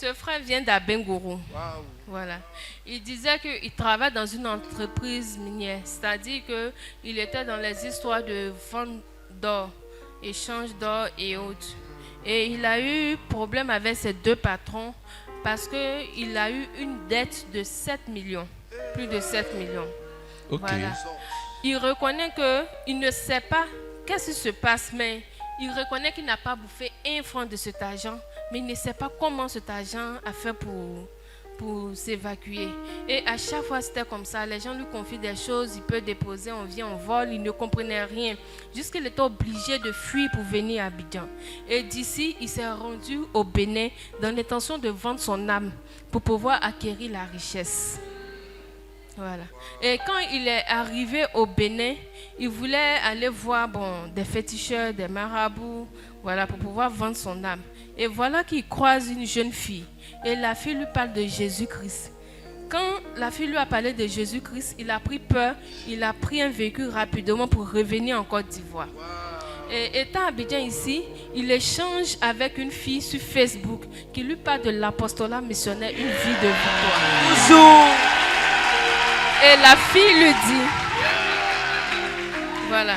Ce frère vient d'Abengourou. Wow. Voilà. Il disait qu'il travaille dans une entreprise minière, c'est-à-dire qu'il était dans les histoires de vente d'or, échange d'or et autres. Et il a eu problème avec ses deux patrons parce qu'il a eu une dette de 7 millions, plus de 7 millions. Ok. Voilà. Il reconnaît qu'il ne sait pas qu'est-ce qui se passe, mais il reconnaît qu'il n'a pas bouffé un franc de cet argent, mais il ne sait pas comment cet argent a fait pour s'évacuer. Et à chaque fois, c'était comme ça. Les gens lui confient des choses, il peut déposer, on vient, on vole, il ne comprenait rien. Jusqu'il était obligé de fuir pour venir à Abidjan. Et d'ici, il s'est rendu au Bénin dans l'intention de vendre son âme pour pouvoir acquérir la richesse. Voilà. Et quand il est arrivé au Bénin, il voulait aller voir des féticheurs, des marabouts, voilà, pour pouvoir vendre son âme. Et voilà qu'il croise une jeune fille. Et la fille lui parle de Jésus-Christ. Quand la fille lui a parlé de Jésus-Christ, il a pris peur, il a pris un véhicule rapidement pour revenir en Côte d'Ivoire. Et étant à Abidjan ici, il échange avec une fille sur Facebook qui lui parle de l'apostolat missionnaire, une vie de victoire. Bonjour. Et la fille lui dit, voilà,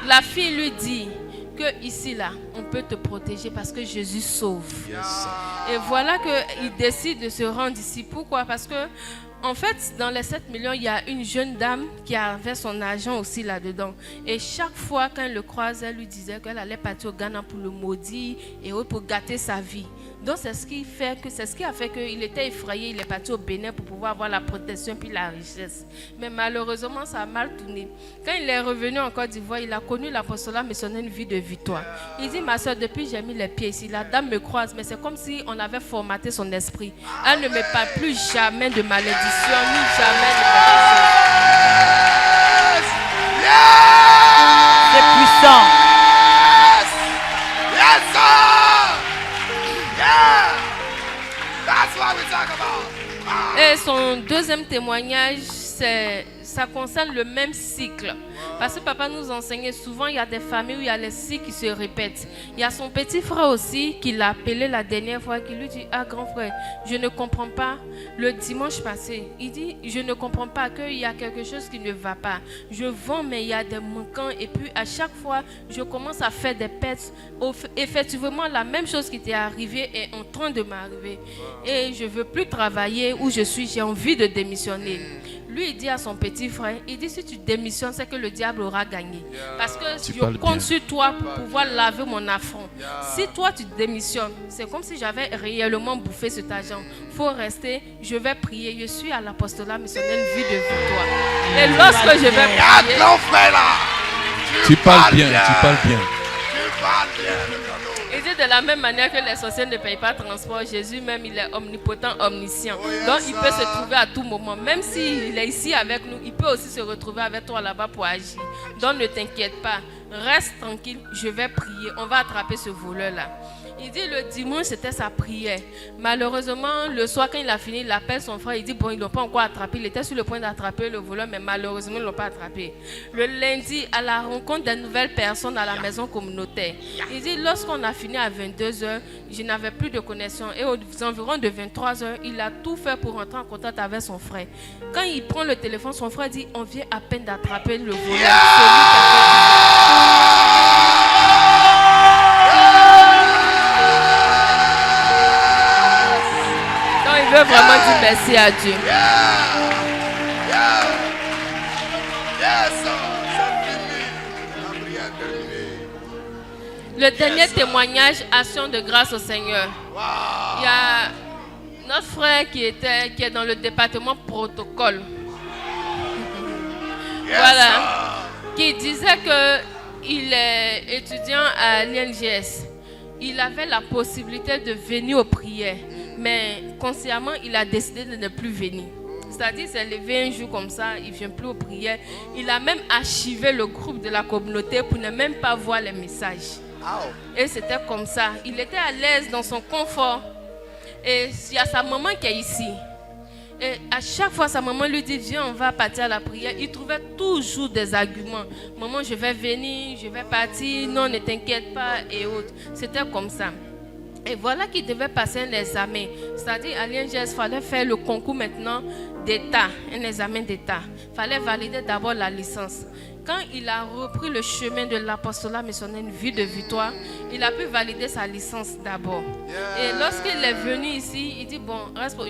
la fille lui dit que ici là, on peut te protéger parce que Jésus sauve. Yes. Et voilà qu'il décide de se rendre ici. Pourquoi? Parce que en fait, dans les 7 millions, il y a une jeune dame qui avait son argent aussi là-dedans. Et chaque fois qu'elle le croise, elle lui disait qu'elle allait partir au Ghana pour le maudire et autres pour gâter sa vie. Donc c'est ce qui a fait qu'il était effrayé, il est parti au Bénin pour pouvoir avoir la protection puis la richesse. Mais malheureusement, ça a mal tourné. Quand il est revenu en Côte d'Ivoire, il a connu l'apostolat missionnaire, une vie de victoire. Il dit, ma soeur, depuis que j'ai mis les pieds ici, la dame me croise, mais c'est comme si on avait formaté son esprit. Elle ne me parle plus jamais de malédiction, ni jamais de malédiction. C'est puissant. Yes, sir. Yeah. That's what we talk about. Et son deuxième témoignage, ça concerne le même cycle. Parce que papa nous enseignait souvent, il y a des familles où il y a les cycles qui se répètent. Il y a son petit frère aussi qui l'a appelé la dernière fois, qui lui dit, ah grand frère, je ne comprends pas. Le dimanche passé, il dit, je ne comprends pas qu'il y a quelque chose qui ne va pas. Je vends, mais il y a des manquants. Et puis à chaque fois, je commence à faire des pertes. Effectivement, la même chose qui t'est arrivée est en train de m'arriver. Et je ne veux plus travailler où je suis, j'ai envie de démissionner. Lui, il dit à son petit frère, il dit, si tu démissionnes, c'est que le diable aura gagné. Parce que je compte sur toi pour pouvoir laver mon affront. Si toi, tu démissionnes, c'est comme si j'avais réellement bouffé cet argent. Il faut rester, je vais prier. Je suis à l'apostolat missionnaire, une vie de victoire. Et lorsque je vais prier... Tu parles bien, tu parles bien. Il dit de la même manière que les sorciers ne payent pas transport, Jésus même, il est omnipotent, omniscient. Donc il peut se trouver à tout moment. Même s'il est ici avec nous, il peut aussi se retrouver avec toi là-bas pour agir. Donc ne t'inquiète pas, reste tranquille, je vais prier. On va attraper ce voleur-là. Il dit le dimanche, c'était sa prière. Malheureusement, le soir, quand il a fini, il appelle son frère. Il dit, bon, ils ne l'ont pas encore attrapé. Il était sur le point d'attraper le voleur, mais malheureusement, ils ne l'ont pas attrapé. Le lundi, à la rencontre des nouvelles personnes à la maison communautaire, il dit, lorsqu'on a fini à 22h, je n'avais plus de connexion. Et aux environs de 23h, il a tout fait pour rentrer en contact avec son frère. Quand il prend le téléphone, son frère dit, on vient à peine d'attraper le voleur. Il veut vraiment dire merci à Dieu. Le dernier témoignage, action de grâce au Seigneur. Il y a notre frère qui est dans le département protocole. Voilà. Qui disait qu'il est étudiant à l'INGS. Il avait la possibilité de venir aux prières. Mais consciemment, il a décidé de ne plus venir. C'est-à-dire, il s'est levé un jour comme ça, il ne vient plus aux prières. Il a même archivé le groupe de la communauté pour ne même pas voir les messages. Et c'était comme ça. Il était à l'aise dans son confort. Et il y a sa maman qui est ici. Et à chaque fois, sa maman lui dit, viens, on va partir à la prière. Il trouvait toujours des arguments. Maman, je vais venir, je vais partir. Non, ne t'inquiète pas et autres. C'était comme ça. Et voilà qu'il devait passer un examen. C'est-à-dire, à l'INGS, il fallait faire le concours maintenant d'État, un examen d'État. Il fallait valider d'abord la licence. Quand il a repris le chemin de l'apostolat missionnaire, une vie de victoire, il a pu valider sa licence d'abord. Et lorsqu'il est venu ici, il dit, bon,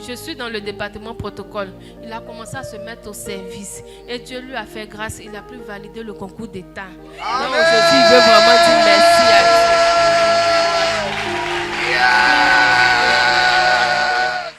je suis dans le département protocole. Il a commencé à se mettre au service. Et Dieu lui a fait grâce, il a pu valider le concours d'État. Donc aujourd'hui, il veut vraiment dire